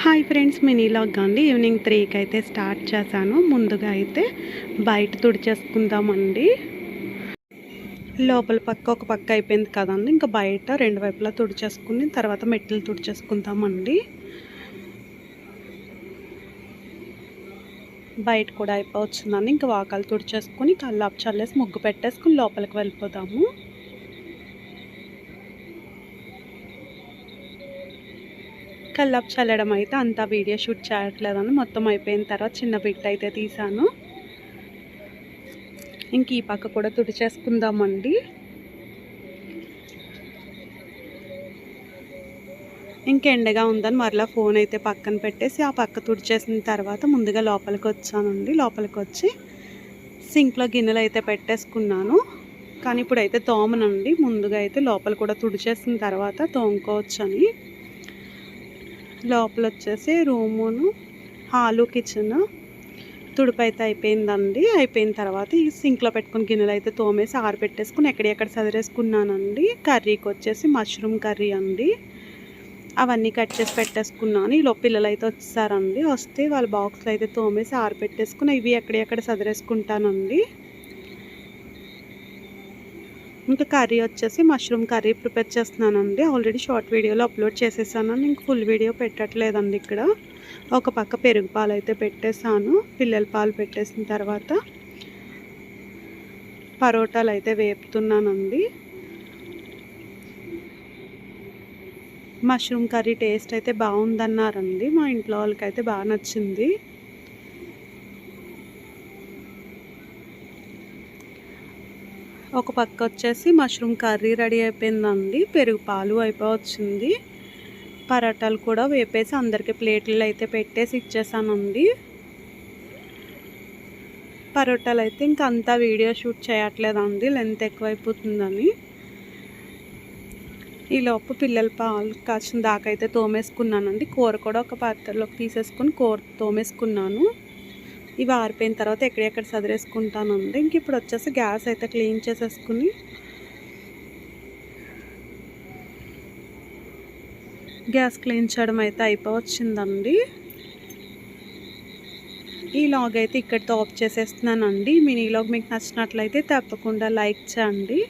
Hi friends, mini log అండి. Evening 3కి అయితే స్టార్ట్ చేశాను. ముందుగా అయితే బయట తుడిచేసుకుందామండి. లోపల పక్క ఒక పక్క అయిపోయింది కదండి, ఇంకా బయట రెండు వైపులా తుడిచేసుకుని తర్వాత మెట్లు తుడిచేసుకుందామండి. బయట కూడా అయిపోవచ్చిందండి. ఇంకా వాకాలు తుడిచేసుకుని కల్లాపు చల్లేసి ముగ్గు పెట్టేసుకుని లోపలికి వెళ్ళిపోదాము. కల్లాపు చల్లడం అయితే అంతా వీడియో షూట్ చేయట్లేదని మొత్తం అయిపోయిన తర్వాత చిన్న బిట్ అయితే తీసాను. ఇంక ఈ పక్క కూడా తుడిచేసుకుందామండి. ఇంకెండగా ఉందని మరలా ఫోన్ అయితే పక్కన పెట్టేసి ఆ పక్క తుడిచేసిన తర్వాత ముందుగా లోపలికి వచ్చానండి. లోపలికి వచ్చి సింక్లో గిన్నెలు అయితే పెట్టేసుకున్నాను. కానీ ఇప్పుడైతే తోమనండి. ముందుగా అయితే లోపల కూడా తుడిచేసిన తర్వాత తోముకోవచ్చని. లోపల వచ్చేసి రూమును, హాలు, కిచెన్ తుడుపు అయితే అయిపోయిందండి. అయిపోయిన తర్వాత ఈ సింక్లో పెట్టుకుని గిన్నెలు అయితే తోమేసి ఆరబెట్టేసుకుని ఎక్కడెక్కడ సదిరేసుకున్నానండి. కర్రీకి వచ్చేసి మష్రూమ్ కర్రీ అండి. అవన్నీ కట్ చేసి పెట్టేసుకున్నాను. ఈలో పిల్లలు అయితే వచ్చారండి. వస్తే వాళ్ళ బాక్స్లో అయితే తోమేసి ఆరబెట్టేసుకుని ఇవి ఎక్కడెక్కడ సదిరేసుకుంటానండి. ఇంకా కర్రీ వచ్చేసి మష్రూమ్ కర్రీ ప్రిపేర్ చేస్తున్నానండి. ఆల్రెడీ షార్ట్ వీడియోలో అప్లోడ్ చేసేసాను. ఇంక ఫుల్ వీడియో పెట్టట్లేదండి. ఇక్కడ ఒక పక్క పెరుగు పాలు అయితే పెట్టేశాను. పిల్లల పాలు పెట్టేసిన తర్వాత పరోటాలు అయితే వేపుతున్నానండి. మష్రూమ్ కర్రీ టేస్ట్ అయితే బాగుందన్నారండి. మా ఇంట్లో వాళ్ళకైతే బాగా నచ్చింది. ఒక పక్క వచ్చేసి మష్రూమ్ కర్రీ రెడీ అయిపోయిందండి. పెరుగు పాలు అయిపోవచ్చింది. పరోటాలు కూడా వేపేసి అందరికీ ప్లేట్లు అయితే పెట్టేసి ఇచ్చేసానండి. పరోటాలు అయితే ఇంక అంతా వీడియో షూట్ చేయట్లేదండి, లెంత్ ఎక్కువైపోతుందని. ఈలోపు పిల్లల పాలు కాసిన దాకా అయితే తోమేసుకున్నానండి. కూర కూడా ఒక పాత్రలోకి తీసేసుకుని కూర తోమేసుకున్నాను. ఇవి ఆరిపోయిన తర్వాత ఎక్కడెక్కడ సదిరేసుకుంటానండి. ఇంక ఇప్పుడు వచ్చేసి గ్యాస్ అయితే క్లీన్ చేసేసుకుని గ్యాస్ క్లీన్ చేయడం అయితే అయిపోవచ్చిందండి. ఈ లాగ్ అయితే ఇక్కడితో ఆఫ్ చేసేస్తున్నానండి. మినీ లాగ్ మీకు నచ్చినట్లయితే తప్పకుండా లైక్ చేయండి.